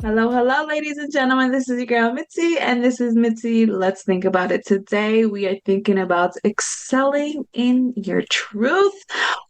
Hello, hello, ladies and gentlemen. This is your girl Mitzi, and this is Mitzi. Let's think about it. Today, we are thinking about excelling in your truth.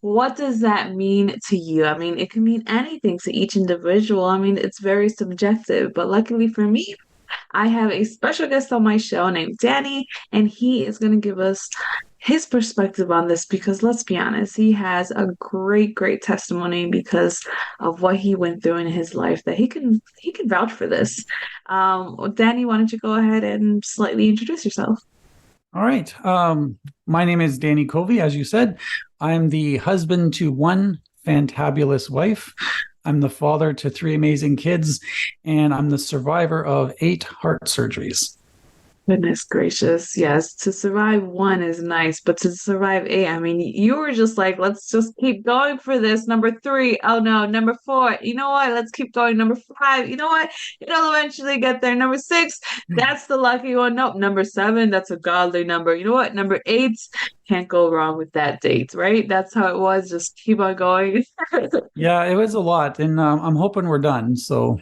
What does that mean to you? I mean, it can mean anything to each individual. I mean, it's very subjective, but luckily for me, I have a special guest on my show named Danny, and he is going to give us his perspective on this because let's be honest, he has a great testimony because of what he went through in his life that he can vouch for this. Danny, why don't you go ahead and slightly introduce yourself? All right. My name is Danny Covey. As you said, I'm the husband to one fantabulous wife. I'm the father to three amazing kids, and I'm the survivor of 8 heart surgeries. Goodness gracious. Yes, to survive one is nice, but to survive eight, I mean, you were just like, let's just keep going for this. Number three, oh no, number four, you know what? Let's keep going. Number five, you know what? It'll eventually get there. Number six, that's the lucky one. Nope. Number seven, that's a godly number. You know what? Number eight, can't go wrong with that date, right? That's how it was. Just keep on going. Yeah, it was a lot, and I'm hoping we're done. So,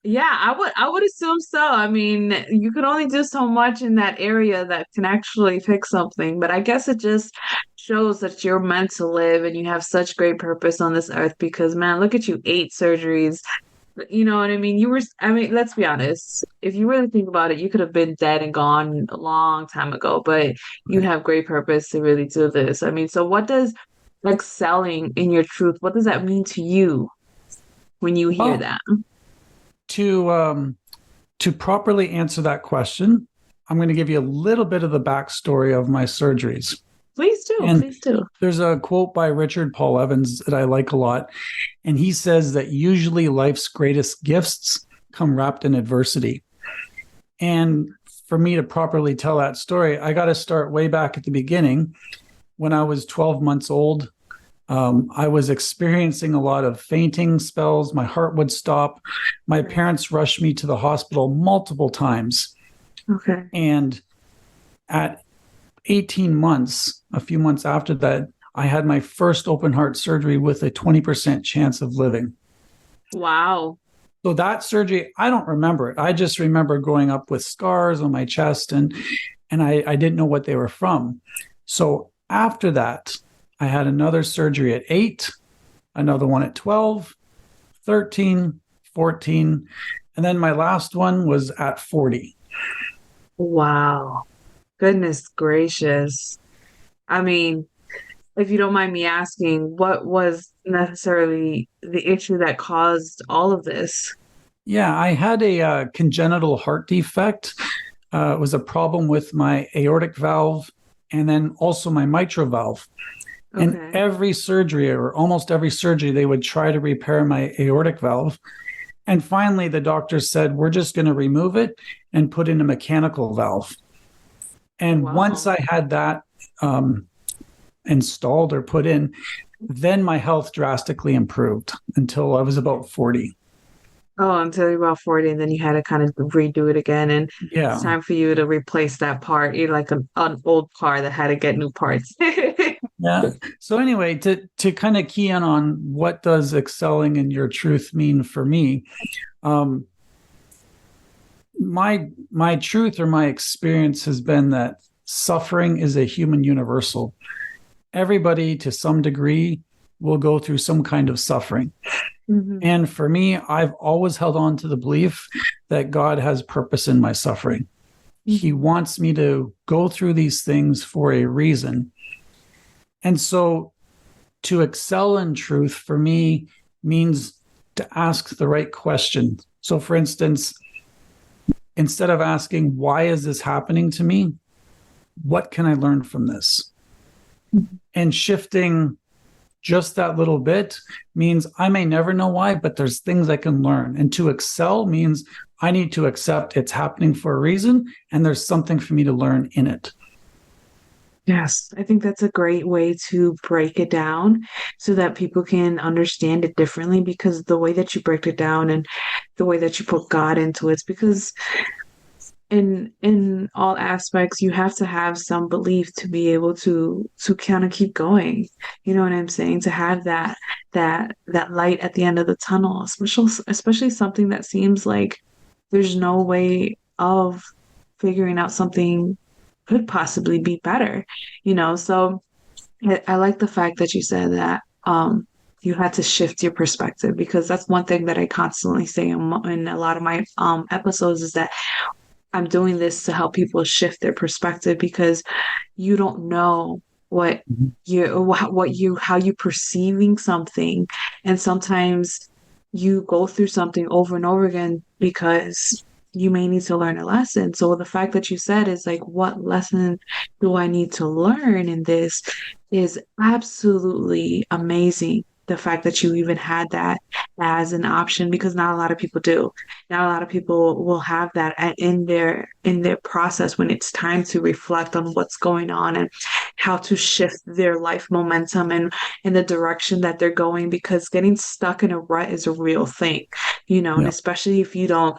Yeah, I would assume so. I mean, you could only do so much in that area that can actually fix something, but I guess it just shows that you're meant to live and you have such great purpose on this earth because man, look at you, 8 surgeries. You know what I mean? I mean, let's be honest. If you really think about it, you could have been dead and gone a long time ago, but you right. have great purpose to really do this. I mean, so what does excelling in your truth, what does that mean to you when you hear Well, that? to properly answer that question, I'm going to give you a little bit of the backstory of my surgeries. Please do, And please do. there's a quote by Richard Paul Evans that I like a lot. And he says that usually life's greatest gifts come wrapped in adversity. And for me to properly tell that story, I got to start way back at the beginning. When I was 12 months old, I was experiencing a lot of fainting spells. My heart would stop. My parents rushed me to the hospital multiple times. Okay. And at 18 months, a few months after that, I had my first open heart surgery with a 20% chance of living. Wow. So that surgery, I don't remember it. I just remember growing up with scars on my chest and I didn't know what they were from. So after that, I had another surgery at 8, another one at 12, 13, 14, and then my last one was at 40. Wow. Goodness gracious. I mean, if you don't mind me asking, what was necessarily the issue that caused all of this? Yeah, I had a congenital heart defect. It was a problem with my aortic valve and then also my mitral valve. And Okay. every surgery, or almost every surgery, they would try to repair my aortic valve. And finally, the doctor said, we're just going to remove it and put in a mechanical valve. And once Wow. I had that um, installed or put in, then my health drastically improved until I was about 40. Oh, until you're about 40, and then you had to kind of redo it again, and it's Yeah. time for you to replace that part. You're like an old car that had to get new parts. Yeah. So anyway, to kind of key in on what does excelling in your truth mean for me, um, my truth or my experience has been that suffering is a human universal. Everybody to some degree will go through some kind of suffering. Mhm. And for me, I've always held on to the belief that God has purpose in my suffering. He Mhm. wants me to go through these things for a reason. And so to excel in truth for me means to ask the right question. So, for instance, instead of asking, why is this happening to me? What can I learn from this? And shifting just that little bit means I may never know why, but there's things I can learn. And to excel means I need to accept it's happening for a reason and there's something for me to learn in it. Yes, I think that's a great way to break it down so that people can understand it differently because the way that you break it down and the way that you put God into it's because in all aspects you have to have some belief to be able to kind of keep going. You know what I'm saying? To have that light at the end of the tunnel, especially something that seems like there's no way of figuring out something could possibly be better, So I like the fact that you said that you had to shift your perspective because that's one thing that I constantly say in a lot of my episodes is that I'm doing this to help people shift their perspective because you don't know what Mhm. how you perceiving something, and sometimes you go through something over and over again because you may need to learn a lesson. So the fact that you said is like, what lesson do I need to learn in this is absolutely amazing. The fact that you even had that as an option because not a lot of people do. Not a lot of people will have that in their process when it's time to reflect on what's going on and how to shift their life momentum and in the direction that they're going because getting stuck in a rut is a real thing, and Yeah. especially if you don't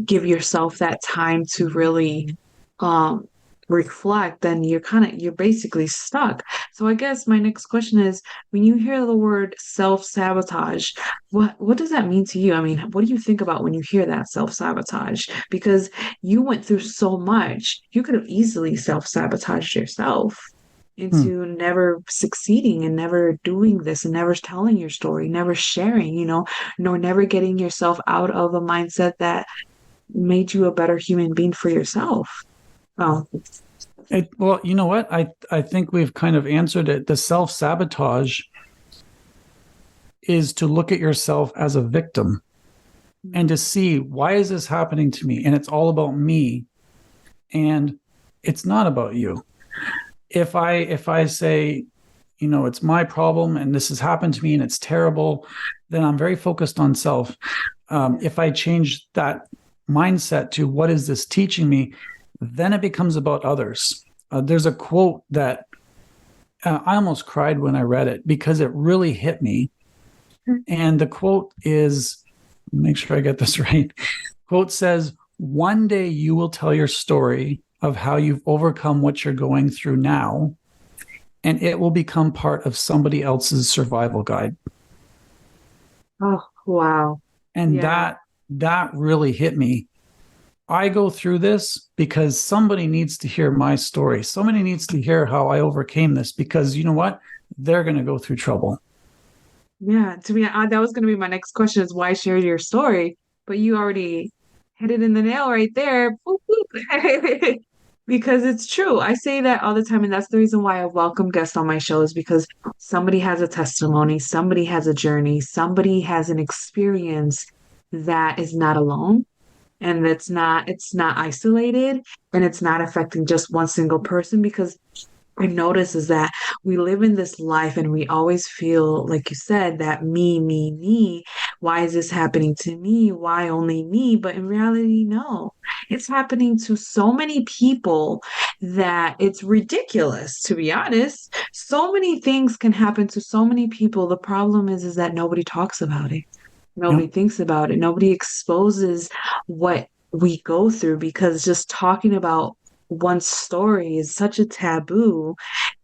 give yourself that time to really um reflect, then you're basically stuck. So I guess my next question is when you hear the word self-sabotage, what does that mean to you? I mean, what do you think about when you hear that self-sabotage? Because you went through so much, you could have easily self-sabotaged yourself Hmm. into never succeeding and never doing this and never telling your story, never sharing, nor never getting yourself out of a mindset that made you a better human being for yourself. Oh, Well, you know what? I think we've kind of answered it. The self-sabotage is to look at yourself as a victim and to see why is this happening to me? And it's all about me. And it's not about you. If I say, it's my problem and this has happened to me and it's terrible, then I'm very focused on self. yeah. If I change that mindset to what is this teaching me, then it becomes about others. There's a quote that I almost cried when I read it because it really hit me. And the quote is, make sure I get this right. Quote says, "One day you will tell your story of how you've overcome what you're going through now, and it will become part of somebody else's survival guide." Oh, wow. And Yeah. that really hit me. I go through this because somebody needs to hear my story. Somebody needs to hear how I overcame this because you know what? They're going to go through trouble. Yeah. To be honest, that was going to be my next question is why share your story? But you already hit it in the nail right there. Boop, boop. Because it's true. I say that all the time, and that's the reason why I welcome guests on my shows because somebody has a testimony, somebody has a journey, somebody has an experience that is not alone. And it's not isolated and it's not affecting just one single person because I notice is that we live in this life and we always feel, like you said, that me. Why is this happening to me? Why only me? But in reality, no. It's happening to so many people that it's ridiculous, to be honest. So many things can happen to so many people. The problem is that nobody talks about it. Yeah. Nobody thinks about it. Nobody exposes what we go through because just talking about one story is such a taboo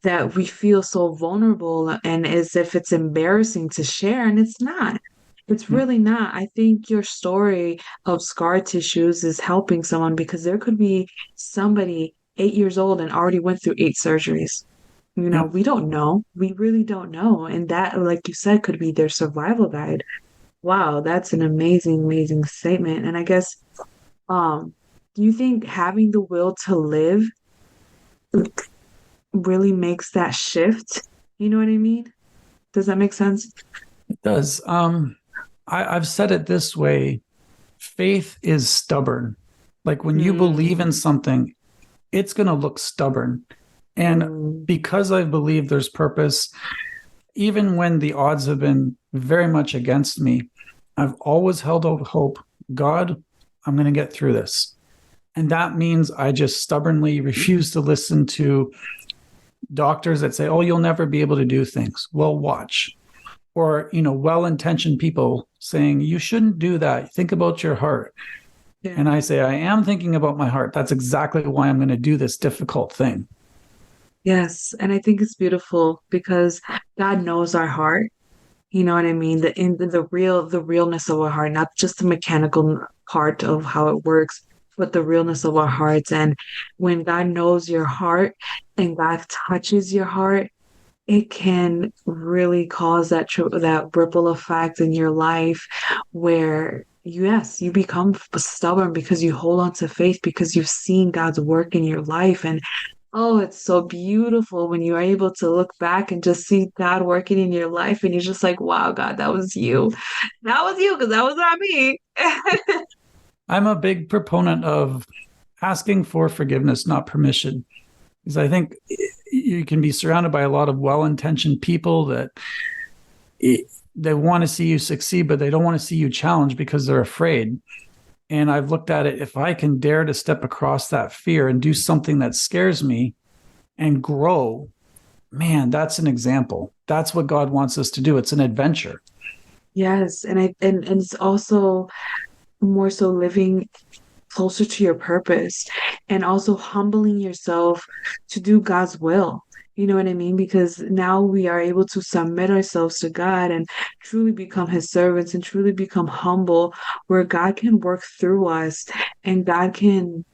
that we feel so vulnerable and as if it's embarrassing to share, and it's not. It's Yeah. really not. I think your story of scar tissues is helping someone because there could be somebody 8 years old and already went through 8 surgeries. Yeah. We don't know. We really don't know. And that, like you said, could be their survival guide. Wow, that's an amazing, amazing statement. And I guess, um, do you think having the will to live really makes that shift? You know what I mean? Does that make sense? It does. I've said it this way: faith is stubborn. Like when you believe in Mm, something, it's going to look stubborn. And mm, because I believe there's purpose, even when the odds have been very much against me, I've always held out hope. God, I'm going to get through this. And that means I just stubbornly refuse to listen to doctors that say, oh, you'll never be able to do things. Well, watch. Or, well-intentioned people saying, you shouldn't do that. Think about your heart. yeah. And I say, I am thinking about my heart. That's exactly why I'm going to do this difficult thing. Yes. And I think it's beautiful because God knows our heart. You know what I mean? The realness of our heart, not just the mechanical part of how it works, but the realness of our hearts. And when God knows your heart and God touches your heart, it can really cause that ripple effect in your life where yes, you become stubborn because you hold on to faith because you've seen God's work in your life. And oh, it's so beautiful when you're able to look back and just see God working in your life and you're just like, wow, God, that was you. That was you because that was not me. I'm a big proponent of asking for forgiveness, not permission. Because I think you can be surrounded by a lot of well-intentioned people that they want to see you succeed, but they don't want to see you challenged because they're afraid. And I've looked at it, if I can dare to step across that fear and do something that scares me and grow, man, that's an example. That's what God wants us to do. It's an adventure. Yes, and it's also more so living closer to your purpose and also humbling yourself to do God's will. You know what I mean? Because now we are able to submit ourselves to God and truly become His servants and truly become humble, where God can work through us and God can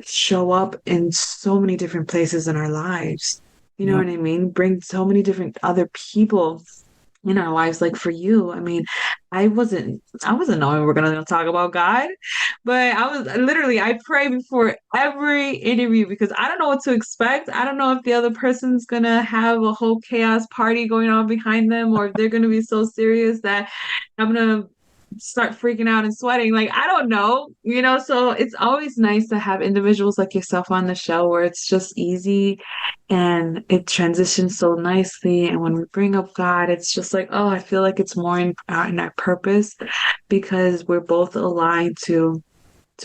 show up in so many different places in our lives. You know Yep. what I mean? Bring so many different other people in our lives. Like for you, I mean, I wasn't knowing we were gonna talk about God, but I was literally I pray before every interview because I don't know what to expect. I don't know if the other person's gonna have a whole chaos party going on behind them, or if they're gonna be so serious that I'm gonna start freaking out and sweating. Like, I don't know, so it's always nice to have individuals like yourself on the show where it's just easy and it transitions so nicely. And when we bring up God, it's just like, oh, I feel like it's more in our purpose because we're both aligned to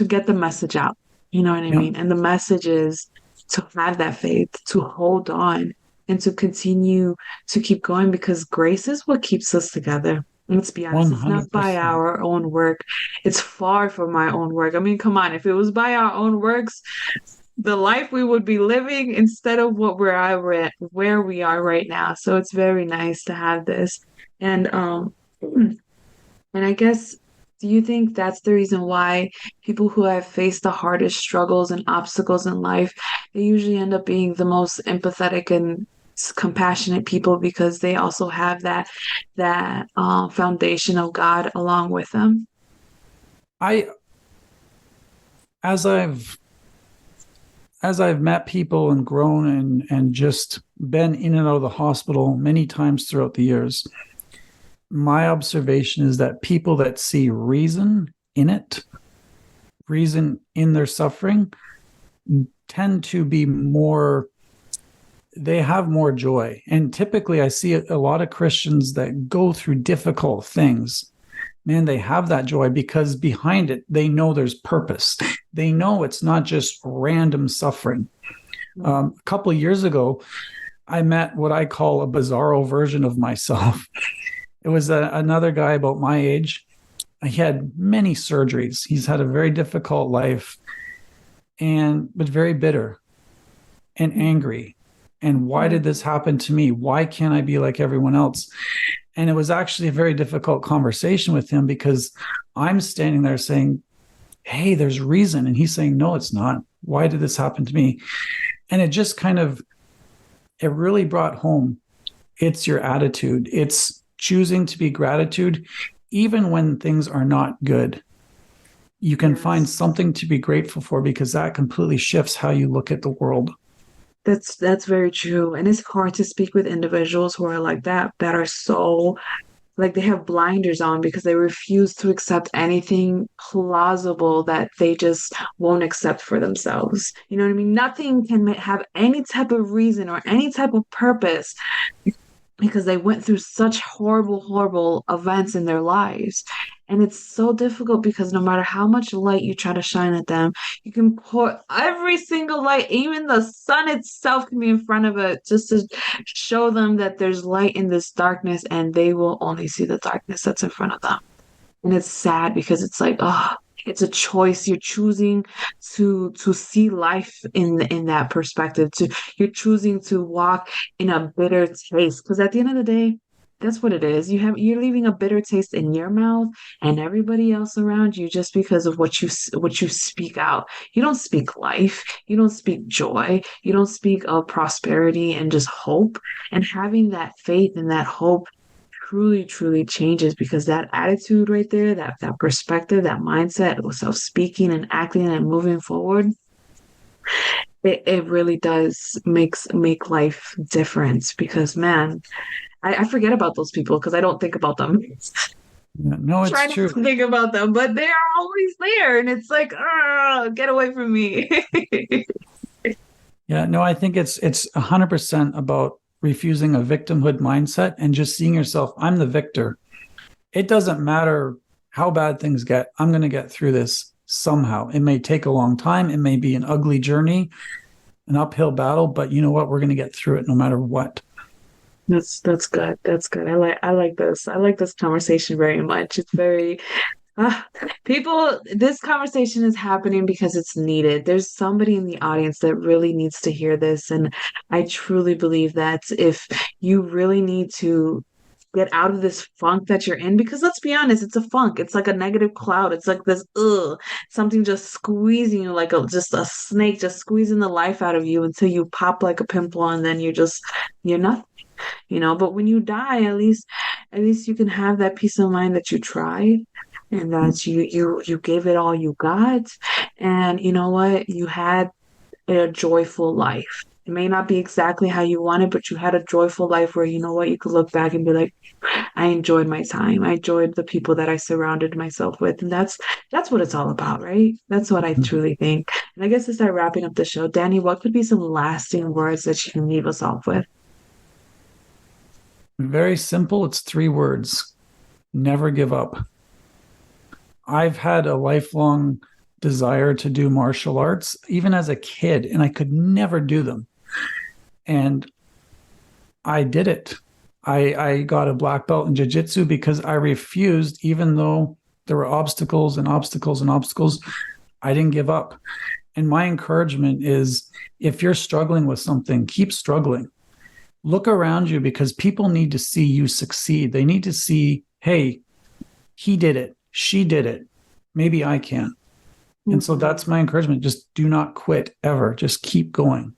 get the message out. You know what I Yep. mean? And the message is to have that faith, to hold on, and to continue to keep going because grace is what keeps us together. Let's be honest, it's not by 100%. our own work. It's far from my own work. I mean, come on, if it was by our own works, the life we would be living instead of where we are right now. So it's very nice to have this. And and I guess, do you think that's the reason why people who have faced the hardest struggles and obstacles in life, they usually end up being the most empathetic and compassionate people because they also have that foundation of God along with them? I as I've met people and grown and just been in and out of the hospital many times throughout the years, my observation is that people that see reason in it, reason in their suffering, tend to be more, they have more joy. And typically, I see a lot of Christians that go through difficult things. Man, they have that joy because behind it, they know there's purpose. They know it's not just random suffering. A couple of years ago, I met what I call a bizarro version of myself. It was another guy about my age. He had many surgeries. He's had a very difficult life, but very bitter and angry. And why did this happen to me? Why can't I be like everyone else? And it was actually a very difficult conversation with him because I'm standing there saying, hey, there's reason. And he's saying, no, it's not. Why did this happen to me? And it just it really brought home, it's your attitude. It's choosing to be gratitude, even when things are not good. You can find Yes. something to be grateful for because that completely shifts how you look at the world. That's very true. And it's hard to speak with individuals who are like that are so like they have blinders on because they refuse to accept anything plausible that they just won't accept for themselves. You know what I mean? Nothing can have any type of reason or any type of purpose because they went through such horrible, horrible events in their lives. And it's so difficult because no matter how much light you try to shine at them, you can pour every single light, even the sun itself can be in front of it just to show them that there's light in this darkness, and they will only see the darkness that's in front of them. And it's sad because it's like, oh, it's a choice. You're choosing to see life in that perspective. You're choosing to walk in a bitter taste. Because at the end of the day, That's what it is. You're leaving a bitter taste in your mouth and everybody else around you just because of what you speak out. You don't speak life. You don't speak joy. You don't speak of prosperity and just hope. And having that faith and that hope truly, truly changes because that attitude right there, that perspective, that mindset of speaking and acting and moving forward, it really does make life different because man, I forget about those people because I don't think about them. No, it's Try not true. to think about them, but they are always there, and it's like, get away from me. Yeah, no, I think it's 100% about refusing a victimhood mindset and just seeing yourself, I'm the victor. It doesn't matter how bad things get. I'm going to get through this somehow. It may take a long time, it may be an ugly journey, an uphill battle, but you know what? We're going to get through it no matter what. That's good. That's good. I like this. I like this conversation very much. It's very Ah, people, this conversation is happening because it's needed. There's somebody in the audience that really needs to hear this. And I truly believe that if you really need to get out of this funk that you're in, because let's be honest, it's a funk. It's like a negative cloud. It's like this, something just squeezing you like just a snake, just squeezing the life out of you until you pop like a pimple and then you're nothing, you know. But when you die, at least you can have that peace of mind that you tried and that you gave it all you got, and you know what, you had a joyful life. It may not be exactly how you wanted, but you had a joyful life where you know what, you could look back and be like, I enjoyed my time, I enjoyed the people that I surrounded myself with, and that's what it's all about, right? That's what I truly think. And I guess to start wrapping up the show, Danny, what could be some lasting words that you can leave us off with? Very simple. It's three words: never give up. I've had a lifelong desire to do martial arts, even as a kid, and I could never do them. And I did it. I got a black belt in jiu-jitsu because I refused, even though there were obstacles and obstacles and obstacles, I didn't give up. And my encouragement is if you're struggling with something, keep struggling. Look around you because people need to see you succeed. They need to see, hey, he did it. She did it. Maybe I can. And so Mhm. that's my encouragement. Just do not quit ever. Just keep going.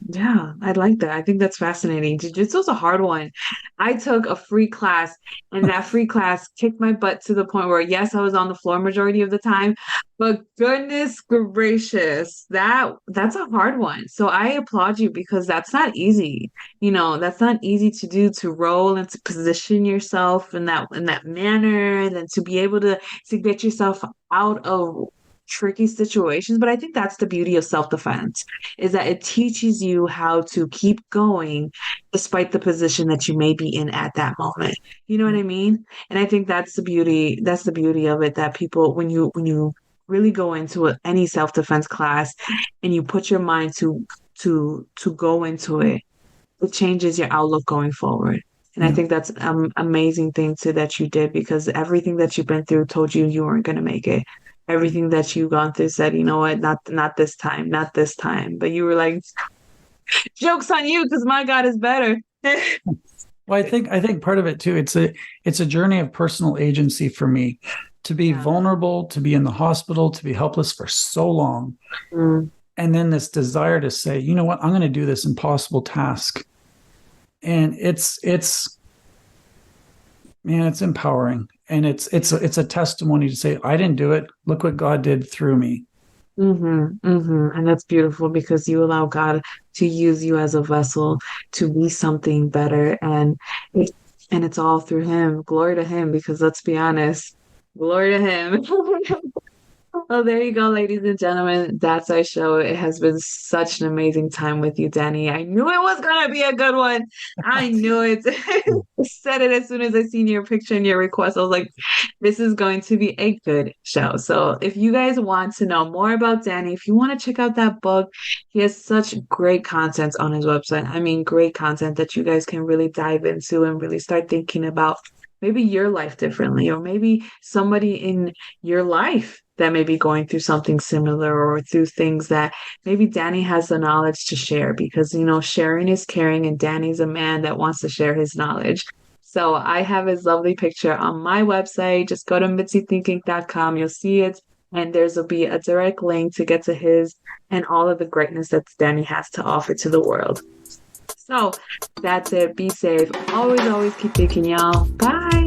Yeah, I like that. I think that's fascinating. Jiu-jitsu is a hard one. I took a free class, and that free class kicked my butt to the point where, yes, I was on the floor majority of the time, but goodness gracious, that's a hard one. So I applaud you because that's not easy. You know, that's not easy to do, to roll and to position yourself in that manner, and then to be able to get yourself out of tricky situations. But I think that's the beauty of self-defense is that it teaches you how to keep going despite the position that you may be in at that moment. You know what Yeah. I mean? And I think that's the beauty of it that people when you really go into any self-defense class and you put your mind to go into it, it changes your outlook going forward. And I Yeah. think that's an amazing thing too that you did because everything that you've been through told you you weren't going to make it. Everything that you've gone through said, you know what, not this time, not this time. But you were like, joke's on you because my God is better. Well, I think part of it too, it's a journey of personal agency for me to be Yeah. vulnerable, to be in the hospital, to be helpless for so long. Mm, And then this desire to say, you know what, I'm going to do this impossible task. And it's man, it's empowering. And it's a testimony to say, I didn't do it. Look what God did through me. And that's beautiful because you allow God to use you as a vessel to be something better. It, and it's all through Him. Glory to Him, because let's be honest, glory to Him. Well, there you go, ladies and gentlemen. That's our show. It has been such an amazing time with you, Danny. I knew it was gonna be a good one. I knew it. Said it as soon as I seen your picture and your request. I was like, this is going to be a good show. So if you guys want to know more about Danny, if you want to check out that book, he has such great content on his website. I mean, great content that you guys can really dive into and really start thinking about maybe your life differently, or maybe somebody in your life that may be going through something similar or through things that maybe Danny has the knowledge to share because, you know, sharing is caring and Danny's a man that wants to share his knowledge. So I have his lovely picture on my website. Just go to mitzythinking.com. You'll see it. And there'll be a direct link to get to his and all of the greatness that Danny has to offer to the world. So that's it. Be safe. Always, always keep thinking, y'all. Bye.